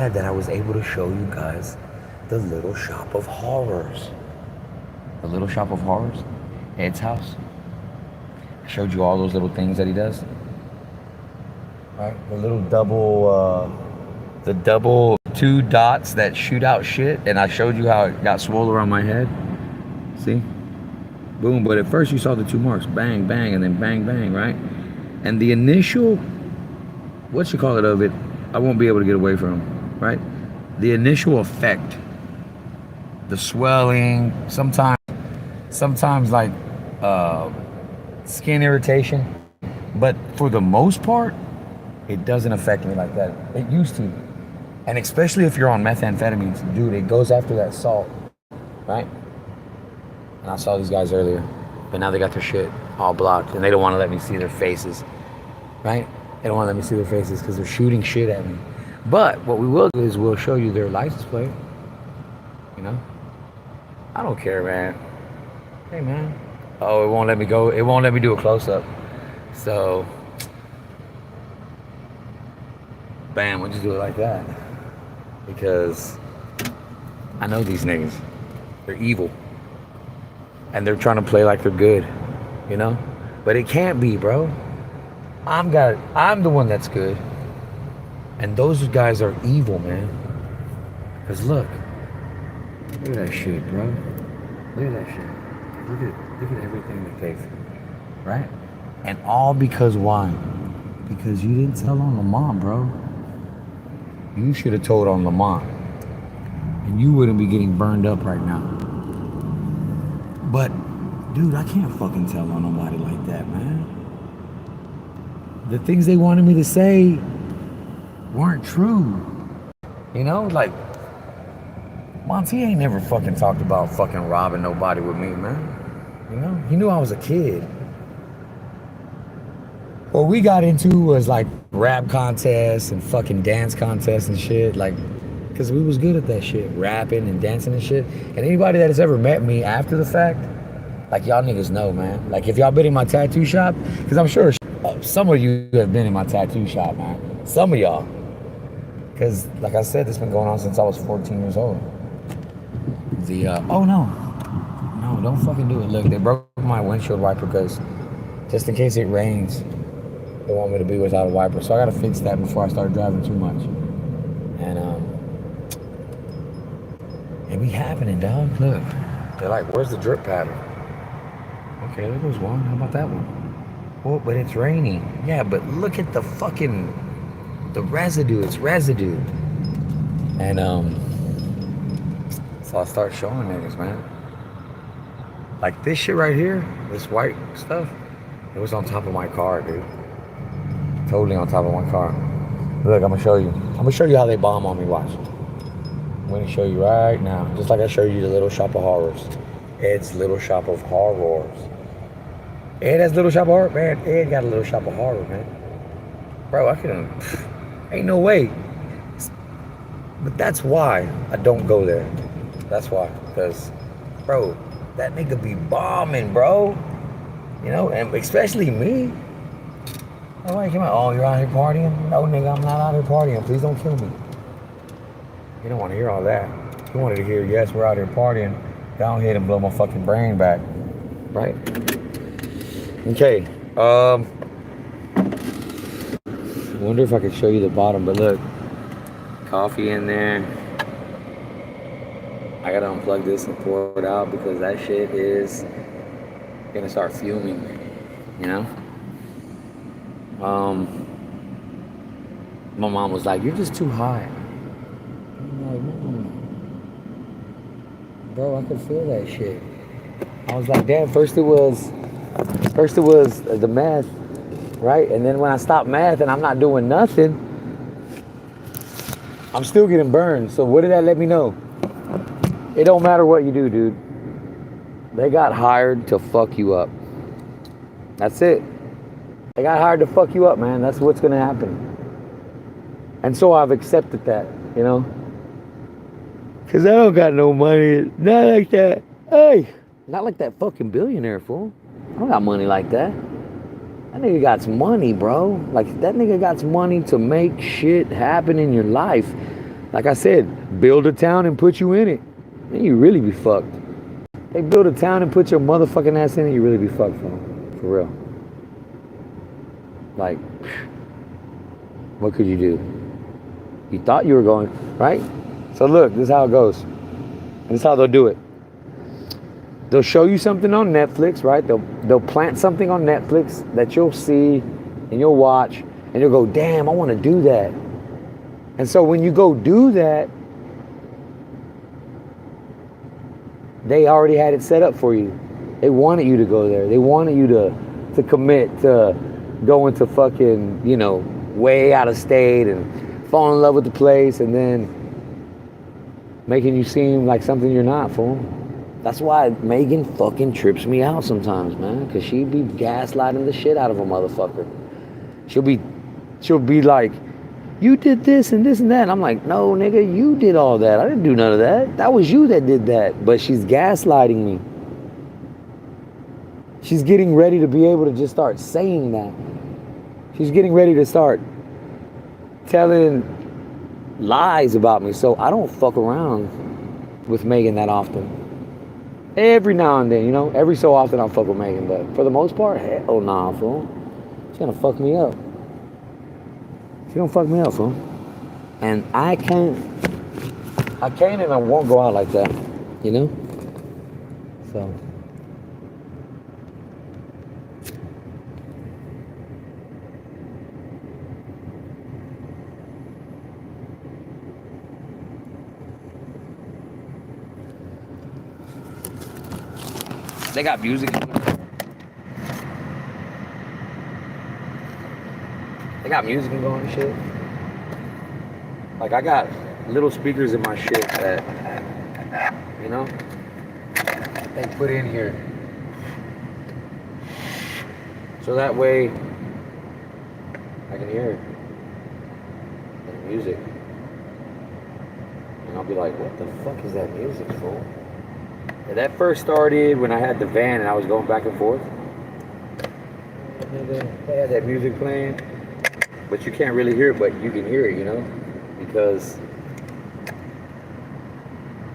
that I was able to show you guys the Little Shop of Horrors. The Little Shop of Horrors, Ed's house. I showed you all those little things that he does. Right? The double two dots that shoot out shit, and I showed you how it got swollen around my head. See? Boom. But at first you saw the two marks, bang, bang, and then bang, bang, right? And the initial, what you call it of it, I won't be able to get away from, right? The initial effect, the swelling, sometimes like skin irritation, but for the most part, it doesn't affect me like that. It used to. And especially if you're on methamphetamines, dude, it goes after that salt, right? And I saw these guys earlier, but now they got their shit all blocked, and they don't want to let me see their faces, right? They don't want to let me see their faces because they're shooting shit at me. But what we will do is we'll show you their license plate. You know? I don't care, man. Hey, man. Oh, it won't let me go. It won't let me do a close-up. So, bam, we'll just do it like that. Because I know these niggas. They're evil. And they're trying to play like they're good. You know? But it can't be, bro. I'm the one that's good. And those guys are evil, man. Because look at that shit, bro. Look at that shit. Look at everything that they've, right? And all because why? Because you didn't tell on Lamont, bro. You should have told on Lamont. And you wouldn't be getting burned up right now. But, dude, I can't fucking tell on nobody like that, man. The things they wanted me to say weren't true. You know, like, Monty ain't never fucking talked about fucking robbing nobody with me, man. You know, he knew I was a kid. What we got into was like rap contests and fucking dance contests and shit, like, because we was good at that shit, rapping and dancing and shit. And anybody that has ever met me after the fact, like, y'all niggas know, man. Like, if y'all been in my tattoo shop, because I'm sure some of you have been in my tattoo shop, man. Some of y'all. Because, like I said, this been going on since I was 14 years old. Oh no, don't fucking do it. Look, they broke my windshield wiper because just in case it rains, they want me to be without a wiper. So I gotta fix that before I start driving too much. And it be happening, dog. Look, they're like, where's the drip pattern? Okay, there goes one. How about that one? Oh, but it's raining. Yeah, but look at the residue. It's residue. And so I start showing niggas, man. Like this shit right here, this white stuff, it was on top of my car, dude. Totally on top of my car. Look, I'm gonna show you. I'm gonna show you how they bomb on me, watch. I'm gonna show you right now. Just like I showed you the Little Shop of Horrors. Ed's Little Shop of Horrors. Ed has Little Shop of Horror, man. Ed got a Little Shop of Horror, man. Bro, I couldn't, ain't no way. But that's why I don't go there. That's why, because, bro, that nigga be bombing, bro. You know, and especially me. Oh, why you came out? Oh, you're out here partying? No, nigga, I'm not out here partying. Please don't kill me. You don't want to hear all that. You wanted to hear, yes, we're out here partying. Down here and blow my fucking brain back. Right? Okay. I wonder if I could show you the bottom, but look. Coffee in there. I gotta unplug this and pour it out because that shit is gonna start fuming, you know? My mom was like, you're just too high. I'm like, Mom, bro, I could feel that shit. I was like, damn, first it was the meth, right? And then when I stopped meth and I'm not doing nothing, I'm still getting burned. So what did that let me know? It don't matter what you do, dude. They got hired to fuck you up. That's it. They got hired to fuck you up, man. That's what's gonna happen. And so I've accepted that, you know? Cause I don't got no money. Not like that. Hey, not like that fucking billionaire fool. I don't got money like that. That nigga got some money, bro. Like, that nigga got some money to make shit happen in your life. Like I said, build a town and put you in it. Then you really be fucked. They build a town and put your motherfucking ass in it, you really be fucked, for real. Like, what could you do? You thought you were going, right? So look, this is how it goes. This is how they'll do it. They'll show you something on Netflix, right? They'll plant something on Netflix that you'll see and you'll watch and you'll go, damn, I want to do that. And so when you go do that, they already had it set up for you. They wanted you to go there. They wanted you to commit to going to fucking, way out of state and fall in love with the place and then making you seem like something you're not, fool. That's why Megan fucking trips me out sometimes, man. Because she be gaslighting the shit out of a motherfucker. She'll be like, you did this and this and that. And I'm like, no, nigga, you did all that. I didn't do none of that. That was you that did that. But she's gaslighting me. She's getting ready to be able to just start saying that. She's getting ready to start telling lies about me. So I don't fuck around with Megan that often. Every now and then, every so often I'll fuck with Megan, but for the most part, hell nah, fool. She's gonna fuck me up. She don't fuck me up, fool. And I can't and I won't go out like that, So. They got music. They got music going and shit. Like I got little speakers in my shit that, they put in here. So that way I can hear the music. And I'll be like, what the fuck is that music for? And that first started when I had the van and I was going back and forth. They had that music playing, but you can't really hear it, but you can hear it, because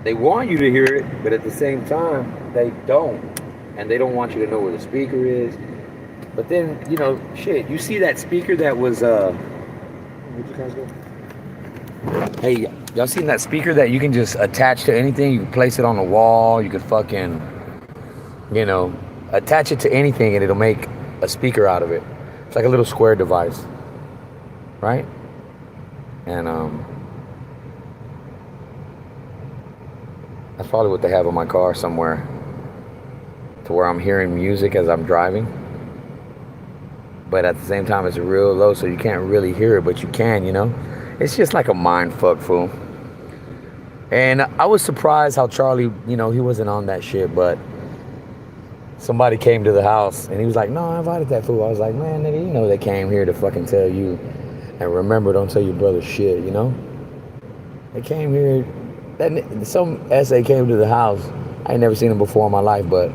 they want you to hear it, but at the same time, they don't. And they don't want you to know where the speaker is. But then, shit, you see that speaker that was, where'd you guys go? Hey, y'all seen that speaker that you can just attach to anything? You can place it on the wall. You can fucking, attach it to anything and it'll make a speaker out of it. It's like a little square device, right? And that's probably what they have in my car somewhere, to where I'm hearing music as I'm driving. But at the same time, it's real low, so you can't really hear it, but you can, It's just like a mind fuck, fool. And I was surprised how Charlie, he wasn't on that shit, but somebody came to the house and he was like, no, I invited that fool. I was like, man, nigga, they came here to fucking tell you. And remember, don't tell your brother shit, They came here, some SA came to the house. I ain't never seen him before in my life, but,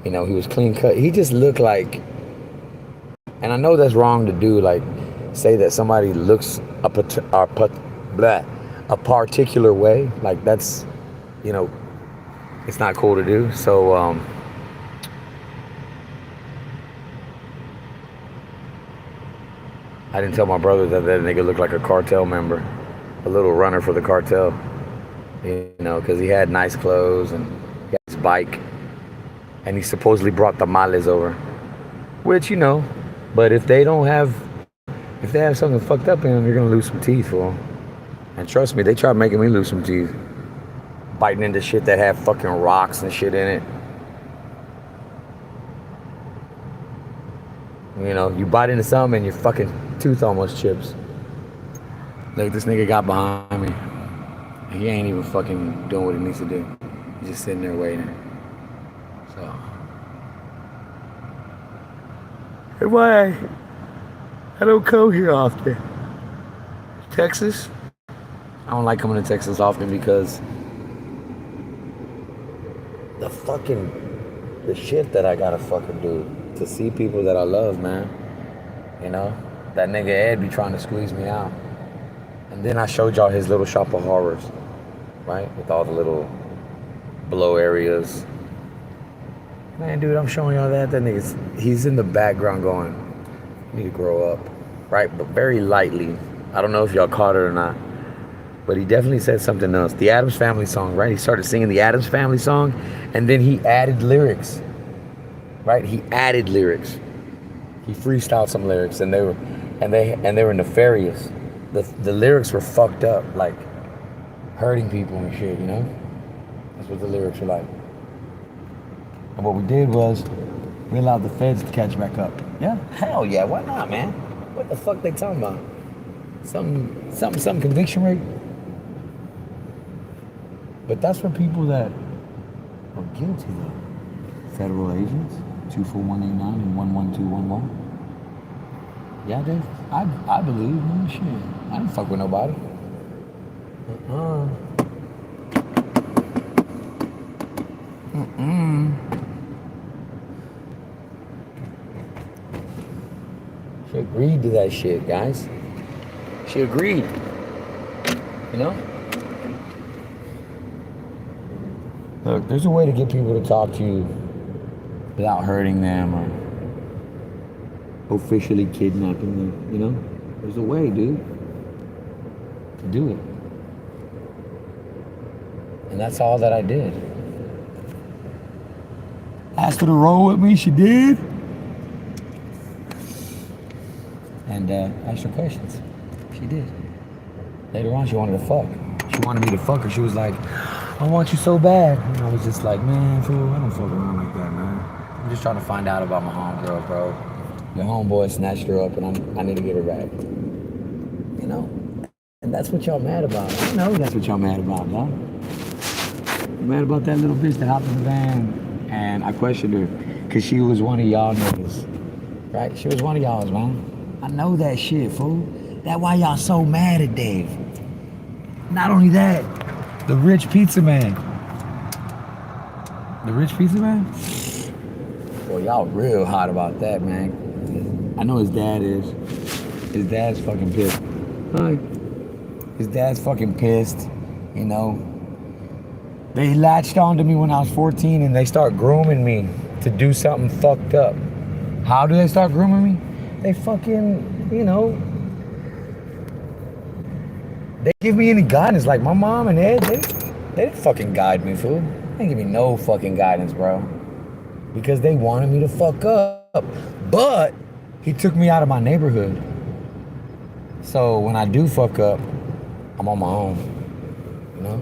he was clean cut. He just looked like, and I know that's wrong to do, like, say that somebody looks a particular way, like that's, it's not cool to do. So I didn't tell my brother that nigga looked like a cartel member, a little runner for the cartel, because he had nice clothes and he had his bike, and he supposedly brought tamales over, which but if they have something fucked up in them, you're gonna lose some teeth, fool. And trust me, they tried making me lose some teeth. Biting into shit that had fucking rocks and shit in it. You bite into something and your fucking tooth almost chips. Look, this nigga got behind me. He ain't even fucking doing what he needs to do. He's just sitting there waiting. So. And why I don't come here often. Texas? I don't like coming to Texas often because the shit that I gotta fucking do to see people that I love, man. That nigga Ed be trying to squeeze me out. And then I showed y'all his little shop of horrors, right? With all the little blow areas. Man, dude, I'm showing y'all that. That nigga's, he's in the background going, you need to grow up, right? But very lightly. I don't know if y'all caught it or not, but he definitely said something else. The Addams Family song, right? He started singing the Addams Family song, and then he added lyrics, right? He added lyrics. He freestyled some lyrics, and they were nefarious. The lyrics were fucked up, like hurting people and shit, you know? That's what the lyrics were like. And what we did was, we allowed the feds to catch back up. Yeah? Hell yeah, why not, man? What the fuck they talking about? Some conviction rate? But that's for people that are guilty, though. Federal agents, 24189 and 11211. Yeah, dude. I believe, man. Shit. I don't fuck with nobody. She agreed to that shit, guys. She agreed. You know? Look, there's a way to get people to talk to you without hurting them or officially kidnapping them, you know? There's a way, dude, to do it. And that's all that I did. Asked her to roll with me, she did. And asked her questions. She did. Later on, she wanted to fuck. She wanted me to fuck her. She was like, I want you so bad. And I was just like, man, fool, I don't fuck around like that, man. I'm just trying to find out about my homegirl, bro. Your homeboy snatched her up, and I need to get her back. You know? And that's what y'all mad about. I know that's what y'all mad about, dog. I'm mad about that little bitch that hopped in the van, and I questioned her, because she was one of y'all niggas. Right? She was one of y'all's, man. I know that shit, fool. That's why y'all so mad at Dave. Not only that, the rich pizza man. The rich pizza man? Boy, y'all real hot about that, man. I know his dad is. His dad's fucking pissed. Hi. His dad's fucking pissed, you know. They latched onto me when I was 14 and they start grooming me to do something fucked up. How do they start grooming me? They fucking, you know, they give me any guidance. Like my mom and Ed, they didn't fucking guide me, fool. They didn't give me no fucking guidance, bro. Because they wanted me to fuck up. But he took me out of my neighborhood. So when I do fuck up, I'm on my own, you know?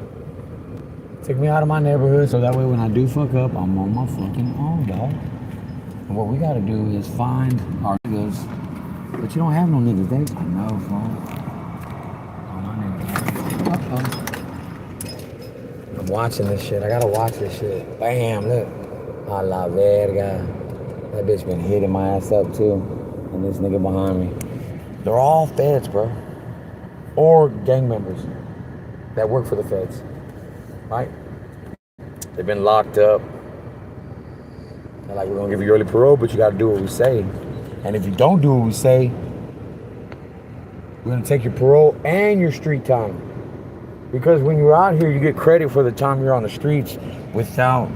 Took me out of my neighborhood so that way when I do fuck up, I'm on my fucking own, dog. And what we gotta do is find our niggas. But you don't have no niggas, Dave. I know, fool. I'm watching this shit. I gotta watch this shit. Bam, look. A la verga. That bitch been hitting my ass up too. And this nigga behind me. They're all feds, bro. Or gang members that work for the feds. Right? They've been locked up. They're like, we're gonna give you early parole, but you gotta do what we say. And if you don't do what we say, we're gonna take your parole and your street time. Because when you're out here, you get credit for the time you're on the streets without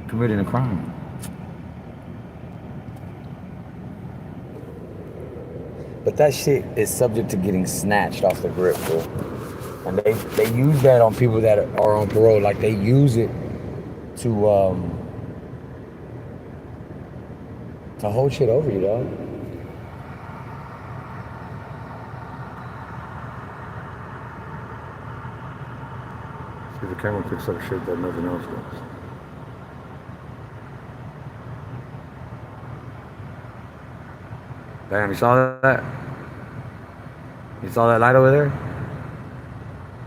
committing a crime. But that shit is subject to getting snatched off the grip, bro. And they use that on people that are on parole. Like they use it to hold shit over you, dog. See, the camera picks up shit that nothing else does. Damn, you saw that? You saw that light over there?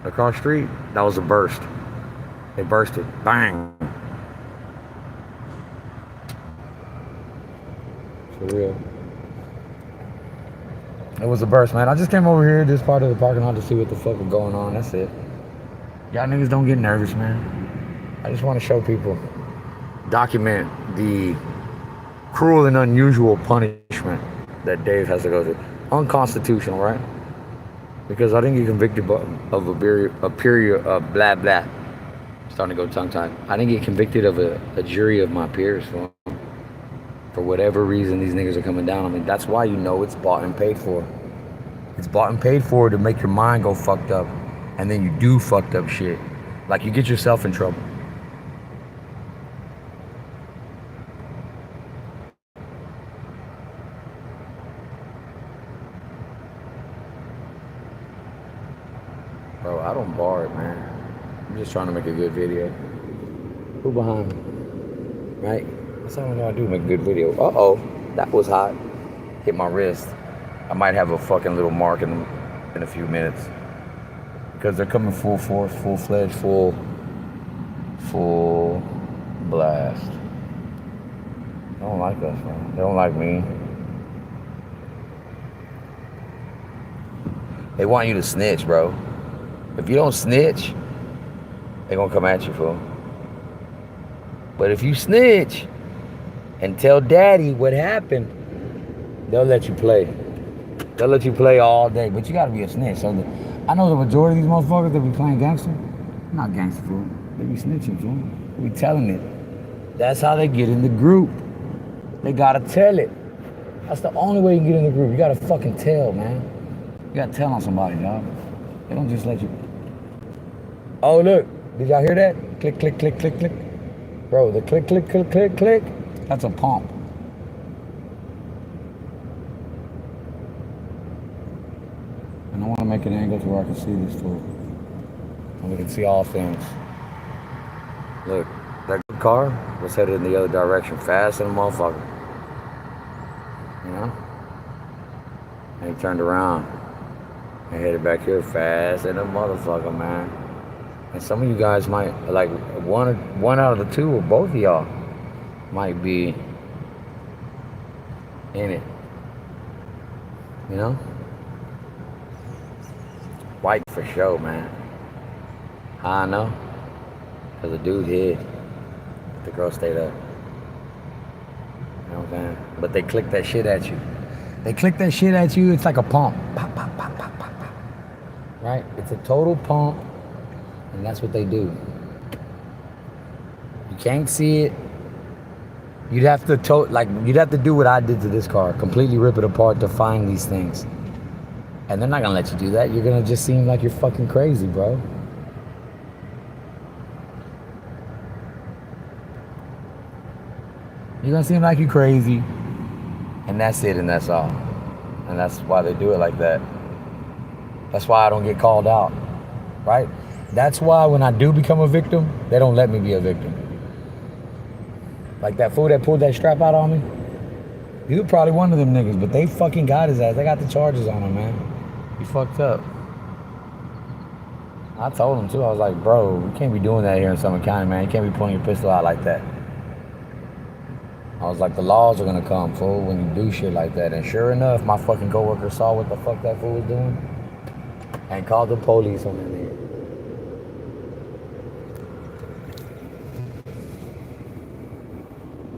Across the street? That was a burst. It bursted. Bang! For real. It was a burst, man. I just came over here, this part of the parking lot, to see what the fuck was going on. That's it. Y'all niggas don't get nervous, man. I just want to show people, document the cruel and unusual punishment that Dave has to go through. Unconstitutional, right? Because I didn't get convicted of a period of blah blah. Starting to go tongue tied. I didn't get convicted of a jury of my peers for whatever reason these niggas are coming down on me. That's why you know it's bought and paid for. It's bought and paid for to make your mind go fucked up, and then you do fucked up shit. Like you get yourself in trouble. Bro, I don't bar it, man. I'm just trying to make a good video. Who behind me? Right? That's all I know I do, make a good video. Uh-oh, that was hot. Hit my wrist. I might have a fucking little mark in a few minutes. Because they're coming full force, full-fledged, full blast. They don't like us, man. They don't like me. They want you to snitch, bro. If you don't snitch, they're gonna come at you, fool. But if you snitch and tell daddy what happened, they'll let you play. They'll let you play all day, but you gotta be a snitch. So I know the majority of these motherfuckers that be playing gangster, not gangster, fool. They be snitching, fool. They be telling it. That's how they get in the group. They gotta tell it. That's the only way you can get in the group. You gotta fucking tell, man. You gotta tell on somebody, dog. They don't just let you. Oh, look. Did y'all hear that? Click, click, click, click, click. Bro, the click, click, click, click, click. That's a pump. And I want to make an angle to where I can see this too. And we can see all things. Look, that car was headed in the other direction, fast and a motherfucker. You know? And he turned around and headed back here fast and a motherfucker, man. And some of you guys might, like one out of the two or both of y'all might be in it. You know? White for sure, man. How I know? Because the dude hid. The girl stayed up. You know what I'm saying? But they click that shit at you. They click that shit at you, it's like a pump. Pop, pop, pop, pop, pop, pop. Right? It's a total pump. And that's what they do. You can't see it. You'd have to do what I did to this car. Completely rip it apart to find these things. And they're not gonna let you do that. You're gonna just seem like you're fucking crazy, bro. You're gonna seem like you're crazy. And that's it, and that's all. And that's why they do it like that. That's why I don't get called out, right? That's why when I do become a victim, they don't let me be a victim. Like that fool that pulled that strap out on me. You were probably one of them niggas, but they fucking got his ass. They got the charges on him, man. He fucked up. I told him too, I was like, bro, you can't be doing that here in Summit County, man. You can't be pulling your pistol out like that. I was like, the laws are gonna come, fool, when you do shit like that. And sure enough, my fucking coworker saw what the fuck that fool was doing and called the police on that nigga.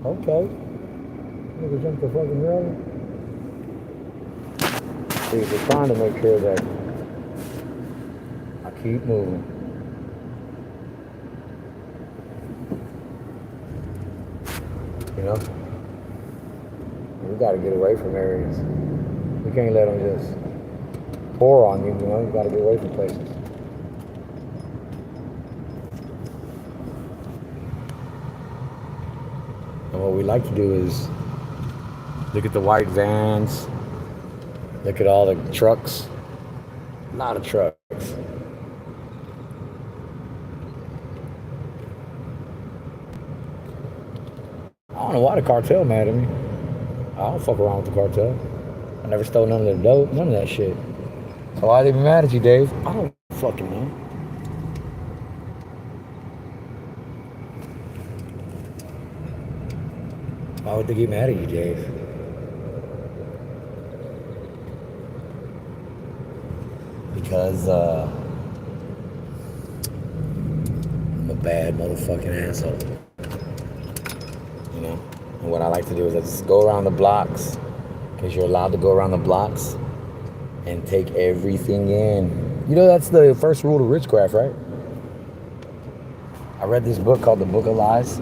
Okay. Nigga jumped the fucking railing. See, they're trying to make sure that I keep moving. You know? We gotta get away from areas. We can't let them just pour on you, you know? You gotta get away from places. And what we like to do is look at the white vans, look at all the trucks. A lot of trucks. I don't know why the cartel mad at me. I don't fuck around with the cartel. I never stole none of their dope, none of that shit. So why they be mad at you, Dave? I don't fucking know. Why would they get mad at you, Dave? Because I'm a bad motherfucking asshole. You know? And what I like to do is I just go around the blocks, because you're allowed to go around the blocks, and take everything in. You know, that's the first rule of witchcraft, right? I read this book called The Book of Lies,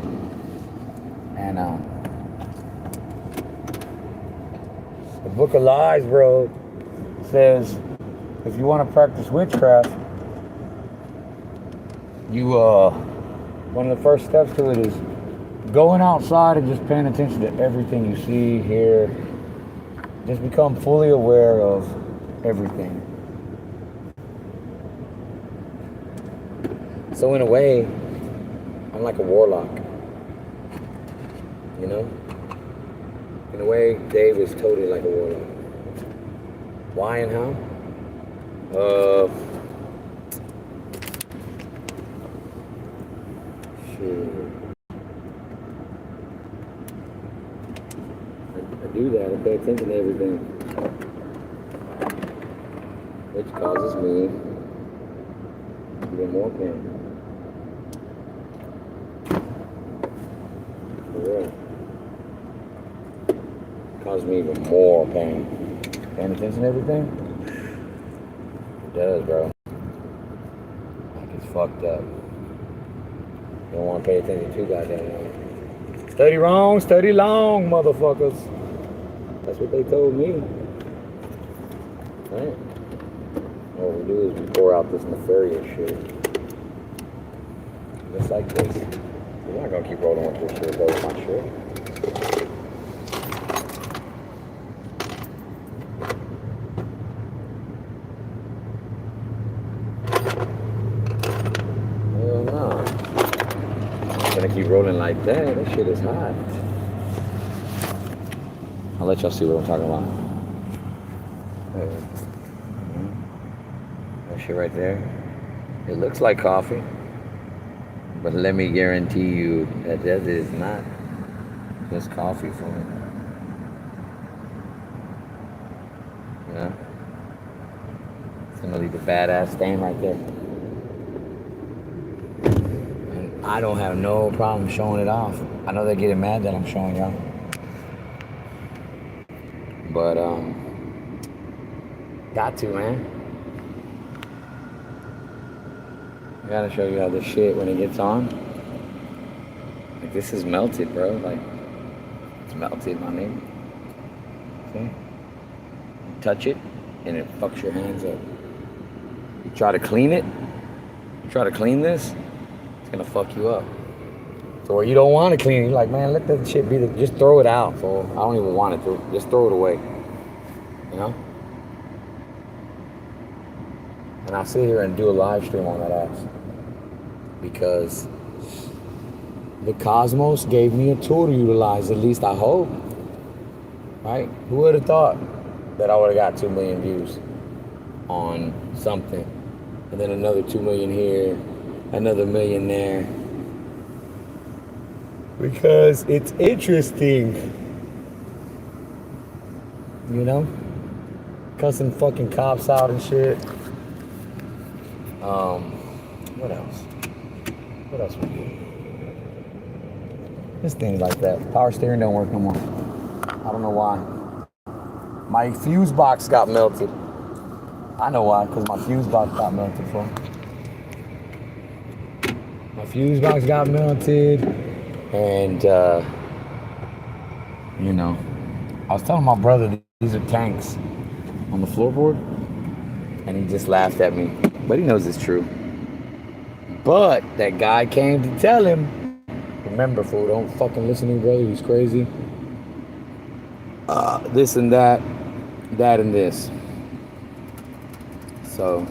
and the Book of Lies, bro, says if you want to practice witchcraft, you one of the first steps to it is going outside and just paying attention to everything you see, hear. Just become fully aware of everything. So in a way, I'm like a warlock. You know? In a way, Dave is totally like a warlock. Why and how? Shit. I do that. I pay attention to everything, which causes me even more pain. For real. Causes me even more pain. Paying attention to everything? It does, bro. Like, it's fucked up. You don't want to pay attention too goddamn long. Study wrong, study long, motherfuckers. That's what they told me. Right? What we do is we pour out this nefarious shit. Just like this. We're not gonna keep rolling with this shit, though. It's not shit. Hell no. I'm gonna keep rolling like that. That shit is hot. I'll let y'all see what I'm talking about. That shit right there. It looks like coffee. But let me guarantee you that that is not just coffee for me. You know? It's gonna leave a badass stain right there. And I don't have no problem showing it off. I know they're getting mad that I'm showing y'all. But, got to, man. I gotta show you how this shit, when it gets on, like, this is melted, bro. Like, it's melted, my nigga. See? You touch it, and it fucks your hands up. You try to clean it, you try to clean this, it's gonna fuck you up. So where you don't want to clean it, you're like, man, let that shit be, just throw it out, fool. I don't even want it to, just throw it away. You know? And I'll sit here and do a live stream on that ass. Because the cosmos gave me a tool to utilize, at least I hope. Right? Who would have thought that I would have got 2 million views on something? And then another 2 million here, another million there. Because it's interesting. You know? Cussing fucking cops out and shit. What else? What else we do? Just things like that. Power steering don't work no more. I don't know why. My fuse box got melted. I know why, because my fuse box got melted for. My fuse box got melted, and you know, I was telling my brother these are tanks on the floorboard, and he just laughed at me. But he knows it's true. But that guy came to tell him, remember, fool, don't fucking listen to him, brother. He's crazy. This and that and this. So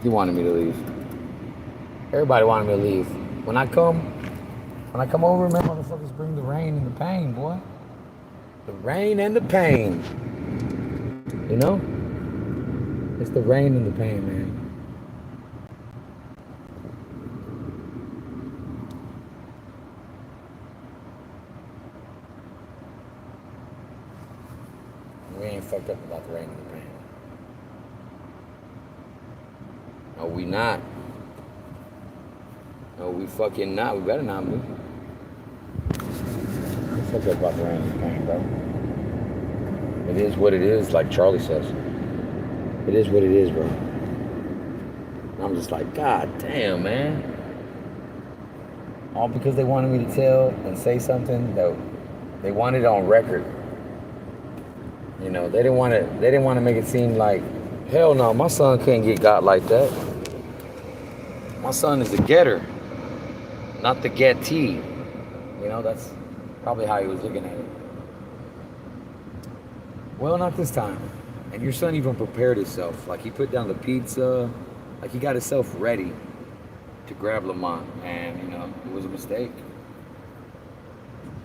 he wanted me to leave. Everybody wanted me to leave. When I come over, man, motherfuckers bring the rain and the pain, boy. The rain and the pain. You know? It's the rain and the pain, man. We ain't fucked up about the rain and the pain. No, we not. No, we fucking not. We better not be. We fucked up about the rain and the pain, bro. It is what it is, like Charlie says. It is what it is, bro. And I'm just like, God damn, man. All because they wanted me to tell and say something that they wanted on record. You know, they didn't want to make it seem like, hell no, my son can't get got like that. My son is the getter, not the gettee. You know, that's probably how he was looking at it. Well, not this time. And your son even prepared himself. Like, he put down the pizza. Like, he got himself ready to grab Lamont. And, you know, it was a mistake.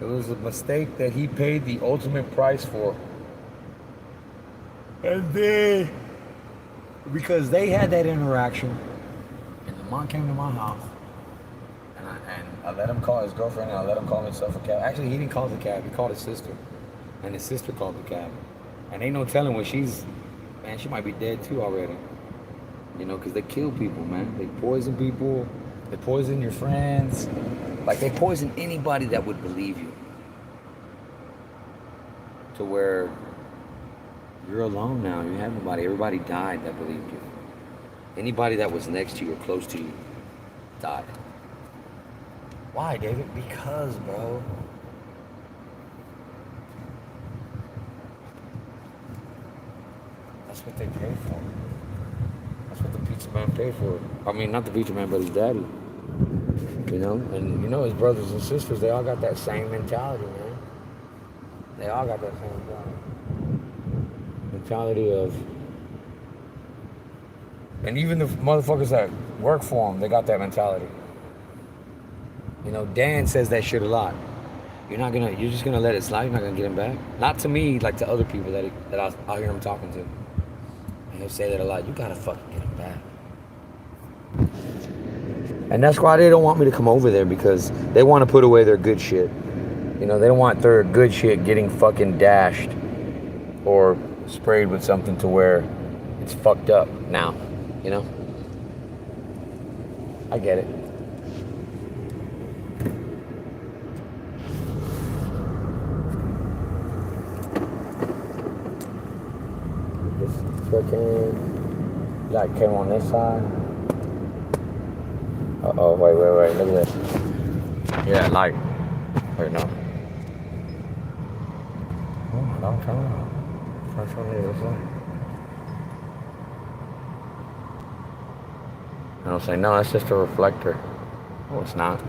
It was a mistake that he paid the ultimate price for. And then, because they had that interaction, and Lamont came to my house, and I let him call his girlfriend, and I let him call himself a cab. Actually, he didn't call the cab. He called his sister. And his sister called the cab. And ain't no telling when she's, man, she might be dead too already. You know, because they kill people, man. They poison people. They poison your friends. Like, they poison anybody that would believe you. To where you're alone now. You have nobody. Everybody died that believed you. Anybody that was next to you or close to you died. Why, David? Because, bro. That's what they paid for. That's what the pizza man paid for. I mean, not the pizza man, but his daddy. You know? And you know his brothers and sisters, they all got that same mentality, man. They all got that same mentality of... And even the motherfuckers that work for him, they got that mentality. You know, Dan says that shit a lot. You're just gonna let it slide, you're not gonna get him back. Not to me, like to other people that I'll hear him talking to. And he'll say that a lot. You gotta fucking get him back. And that's why they don't want me to come over there, because they want to put away their good shit. You know, they don't want their good shit getting fucking dashed or sprayed with something to where it's fucked up now. You know? I get it. This freaking, like, came on this side. Uh-oh, wait, look at this. Yeah, light. Wait, no. Oh, don't turn on. Turn on this light. I don't say, no, that's just a reflector. Oh, it's not.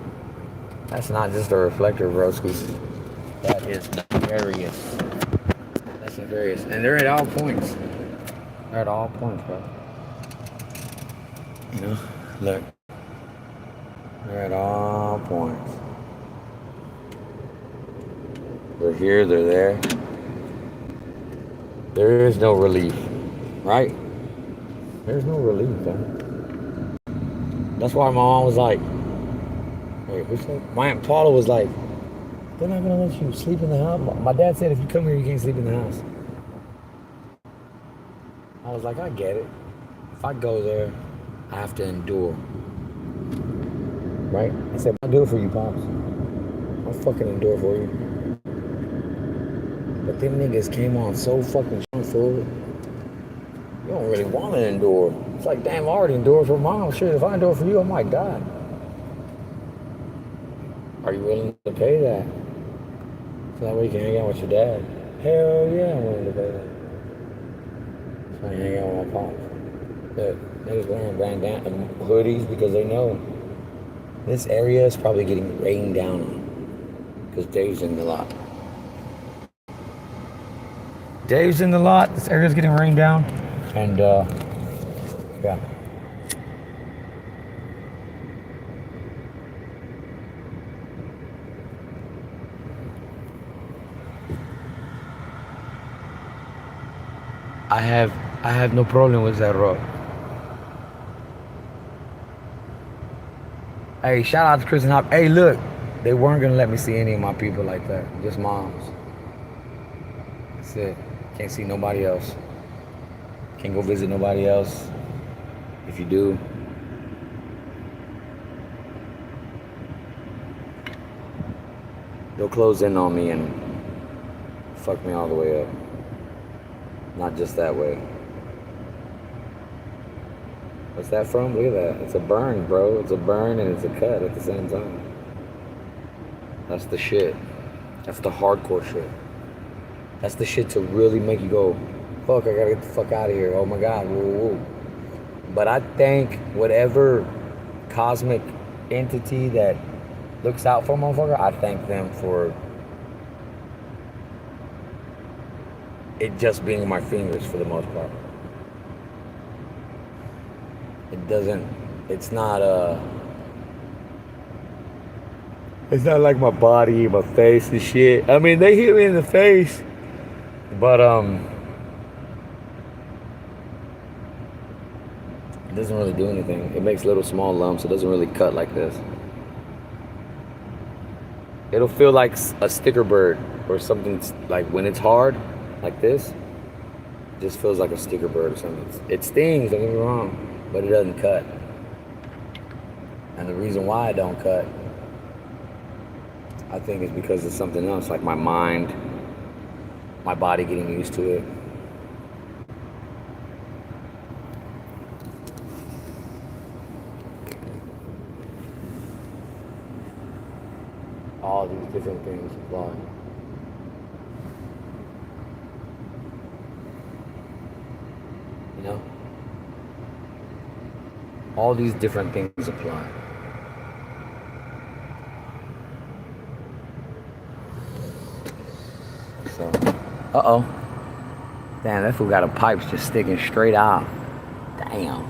That's not just a reflector, broski. That is nefarious. That's nefarious. And they're at all points. They're at all points, bro. You know? Look. They're at all points. They're here, they're there. There is no relief. Right? There's no relief, man. That's why my mom was like, wait, who said? My Aunt Paula was like, they're not gonna let you sleep in the house. My dad said if you come here, you can't sleep in the house. I was like, I get it. If I go there, I have to endure. Right? I said, I'll do it for you, Pops. I'll fucking endure for you. But them niggas came on so fucking fool. You don't really want to endure. It's like, damn, I already endured for mom. Shit, if I endure for you, I might die. Are you willing to pay that? So that way you can hang out with your dad. Hell yeah, I'm willing to pay that. So I hang out with my pops. But niggas wearing bandana hoodies because they know this area is probably getting rained down on. Because Dave's in the lot. Dave's in the lot. This area's getting rained down. And, yeah. I have no problem with that road. Hey, shout out to Chris and Hop. Hey, look, they weren't gonna let me see any of my people like that. Just moms. That's it. Can't see nobody else. Can't go visit nobody else. If you do, they'll close in on me and fuck me all the way up. Not just that way. What's that from? Look at that. It's a burn, bro. It's a burn and it's a cut at the same time. That's the shit. That's the hardcore shit. That's the shit to really make you go, fuck, I gotta get the fuck out of here. Oh my God, woo, woo. But I think whatever cosmic entity that looks out for a motherfucker, I thank them for it just being my fingers for the most part. It doesn't, it's not it's not like my body, my face and shit. I mean, they hit me in the face, but it doesn't really do anything. It makes little small lumps. It doesn't really cut like this. It'll feel like a sticker bird or something, like when it's hard, like this, it just feels like a sticker bird or something. It stings, don't get me wrong, but it doesn't cut. And the reason why I don't cut, I think, is because it's something else, like my mind, my body getting used to it. All these different things apply. You know? All these different things apply. So, uh-oh. Damn, that fool got a pipe just sticking straight out. Damn.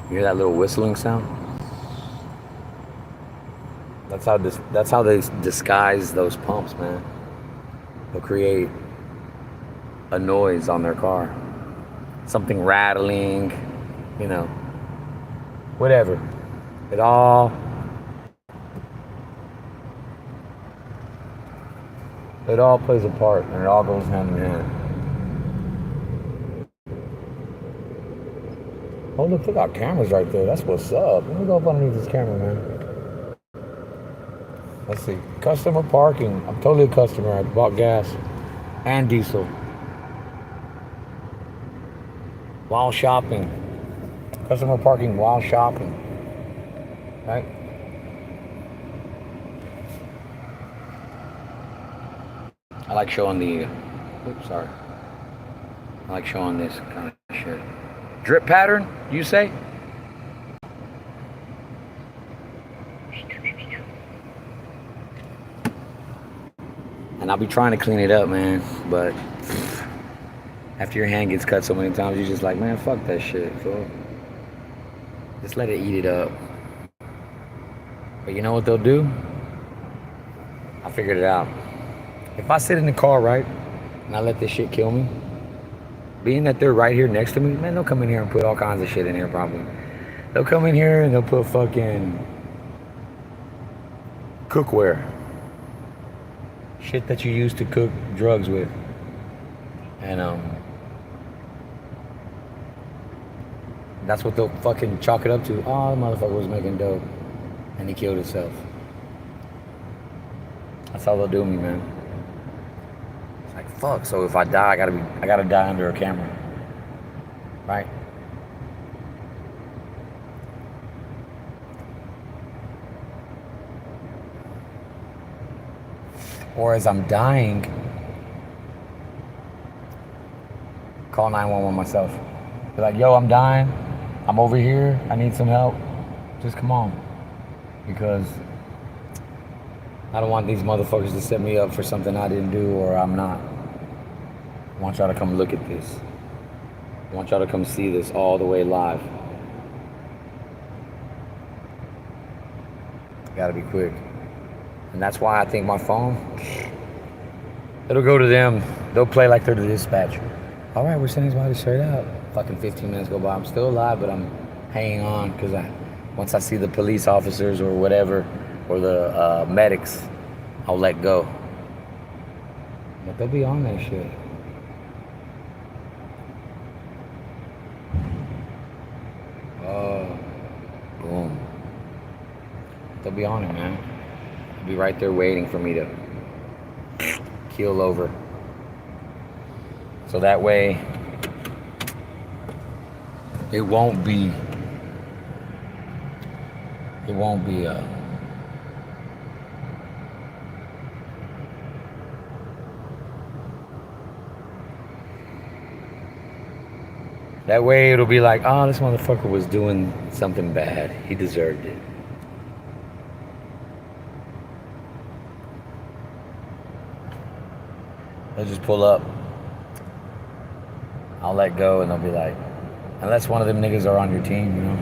You hear that little whistling sound? That's how they disguise those pumps, man. They'll create a noise on their car. Something rattling, you know. Whatever. It all plays a part and it all goes hand in hand. Oh look, they got cameras right there. That's what's up. Let me go up underneath this camera, man. Let's see. Customer parking. I'm totally a customer. I bought gas and diesel while shopping. Customer parking while shopping. Right? I like showing the. Oops, sorry. I like showing this kind of shit. Drip pattern, you say? And I'll be trying to clean it up, man. But after your hand gets cut so many times, you're just like, man, fuck that shit, fool. Just let it eat it up. But you know what they'll do? I figured it out. If I sit in the car, right, and I let this shit kill me, being that they're right here next to me, man, they'll come in here and put all kinds of shit in here probably. They'll come in here and they'll put fucking cookware. Shit that you use to cook drugs with. And that's what they'll fucking chalk it up to. Oh, the motherfucker was making dope and he killed himself. That's how they'll do me, man. It's like, fuck, so if I die, I gotta die under a camera. Right? Or as I'm dying, call 911 myself. Be like, yo, I'm dying. I'm over here. I need some help. Just come on. Because I don't want these motherfuckers to set me up for something I didn't do or I'm not. I want y'all to come look at this. I want y'all to come see this all the way live. Gotta be quick. And that's why I think my phone, it'll go to them. They'll play like they're the dispatcher. All right, we're sending somebody straight out. Fucking 15 minutes go by. I'm still alive, but I'm hanging on because once I see the police officers or whatever, or the medics, I'll let go. But they'll be on that shit. Oh, boom. They'll be on it, man. They'll be right there waiting for me to keel over. So that way, It won't be. It won't be. That way it'll be like, oh, this motherfucker was doing something bad. He deserved it. They'll just pull up. I'll let go and they'll be like, unless one of them niggas are on your team, you know?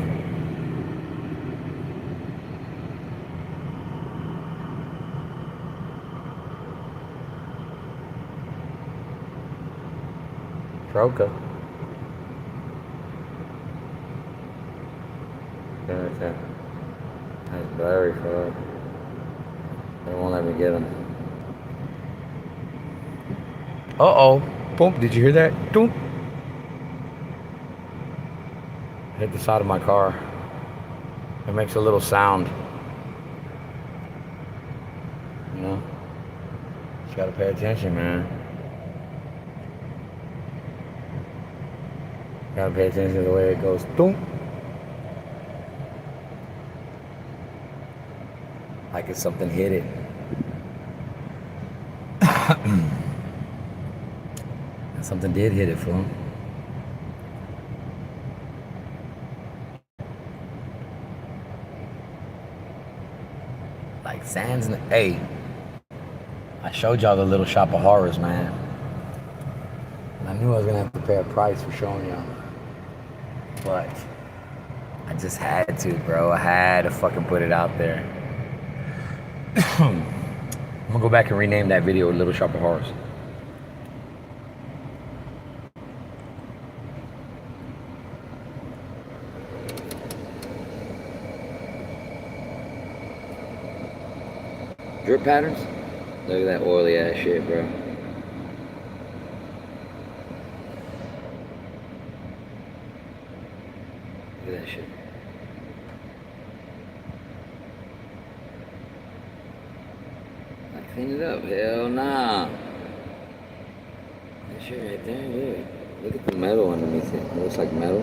Troca. Okay. That's very far. They won't let me get him. Uh-oh. Boom. Did you hear that? Boom. Hit the side of my car. It makes a little sound. You know? Just gotta pay attention, man. Gotta pay attention to the way it goes. Boom. Like if something hit it. Something did hit it, fool. Like sands in the... Hey, I showed y'all the Little Shop of Horrors, man. And I knew I was gonna have to pay a price for showing y'all. But I just had to, bro. I had to fucking put it out there. I'm gonna go back and rename that video Little Shop of Horrors. Drip patterns? Look at that oily ass shit, bro. Look at that shit. I clean it up. Hell nah. That shit right there, look. Look at the metal underneath it. It looks like metal.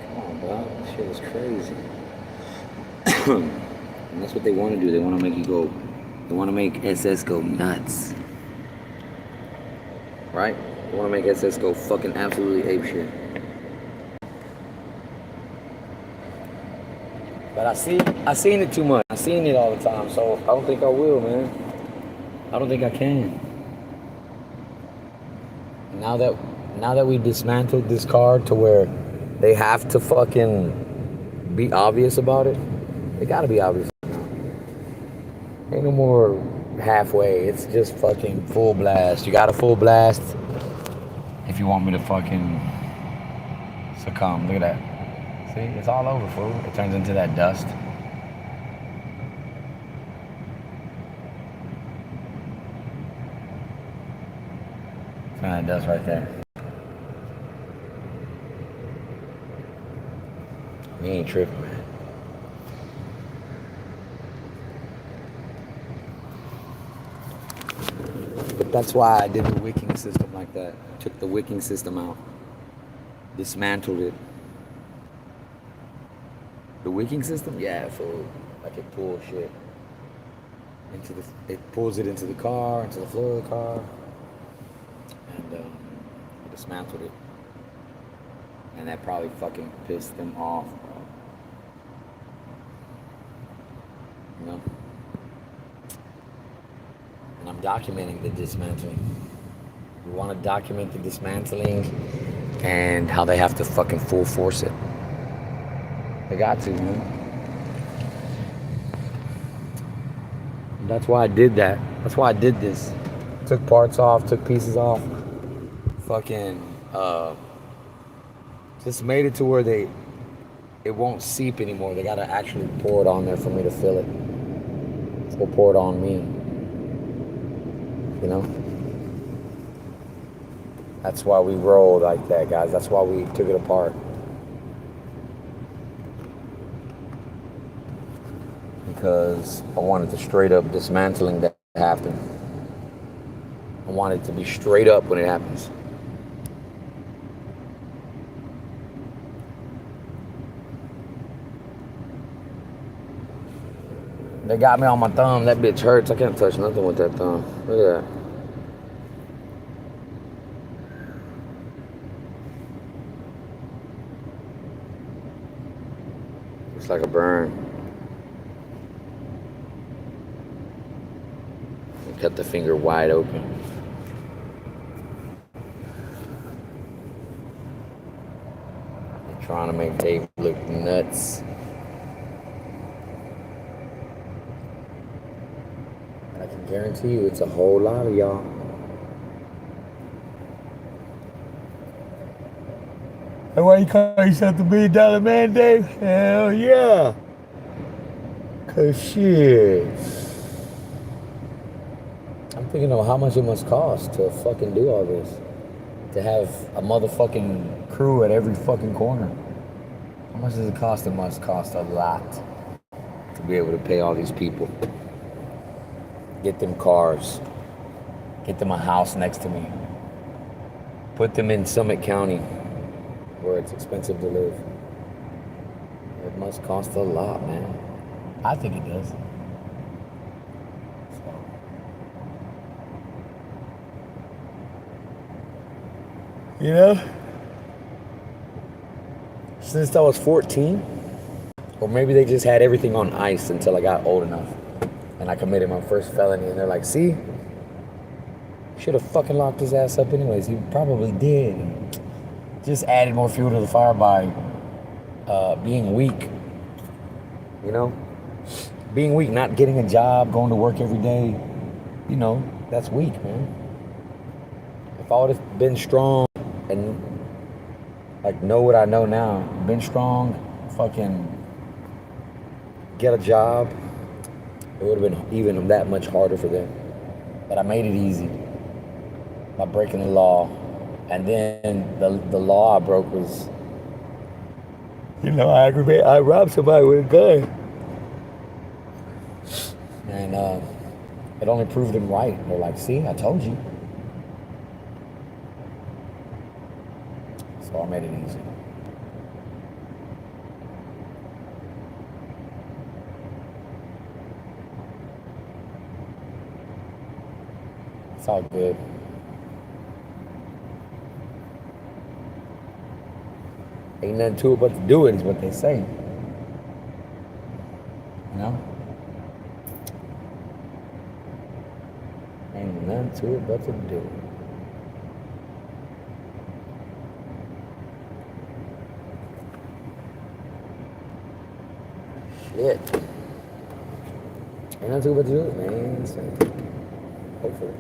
Come on, bro. This shit is crazy. And that's what they want to do. They want to make you go. They want to make SS go nuts. Right? They want to make SS go fucking absolutely apeshit. But I seen it too much. I seen it all the time, so I don't think I will, man. I don't think I can. Now that we dismantled this car to where they have to fucking be obvious about it, they gotta be obvious. Ain't no more halfway. It's just fucking full blast. You got a full blast if you want me to fucking succumb. Look at that. See, it's all over, fool. It turns into that dust. It's that dust right there. We ain't tripping, man. But that's why I did the wicking system like that. Took the wicking system out. Dismantled it. The wicking system? Yeah, fool. Like it pulls shit into the... It pulls it into the car, into the floor of the car. And I dismantled it. And that probably fucking pissed them off, bro. You know? And I'm documenting the dismantling. We want to document the dismantling and how they have to fucking full force it. They got to, man. And that's why I did that. That's why I did this. Took parts off, took pieces off. Fucking, just made it to where it won't seep anymore. They gotta actually pour it on there for me to fill it. So pour it on me. You know? That's why we rolled like that, guys. That's why we took it apart. Because I wanted the straight up dismantling that happen. I want it to be straight up when it happens. They got me on my thumb. That bitch hurts. I can't touch nothing with that thumb. Look at that. It's like a burn. Cut the finger wide open. They're trying to make Dave look nuts. And I can guarantee you it's a whole lot of y'all. And why you call yourself the $1 million man, Dave? Hell yeah. 'Cause shit. I'm thinking of how much it must cost to fucking do all this. To have a motherfucking crew at every fucking corner. How much does it cost? It must cost a lot to be able to pay all these people. Get them cars. Get them a house next to me. Put them in Summit County where it's expensive to live. It must cost a lot, man. I think it does. You know, since I was 14, or maybe they just had everything on ice until I got old enough and I committed my first felony, and they're like, see, should have fucking locked his ass up anyways. He probably did. And just added more fuel to the fire by being weak. You know, being weak, not getting a job, going to work every day. You know, that's weak, man. If I would have been strong and like know what I know now, been strong, fucking get a job, it would have been even that much harder for them. But I made it easy by breaking the law. And then the law I broke was, you know, I robbed somebody with a gun. And it only proved them right. They're like, see, I told you. So I made it easy. It's all good. Ain't nothing to it but to do it, is what they say. You know? Ain't nothing to it but to do it. Shit. Ain't nothing to it but to do it, man. So, hopefully.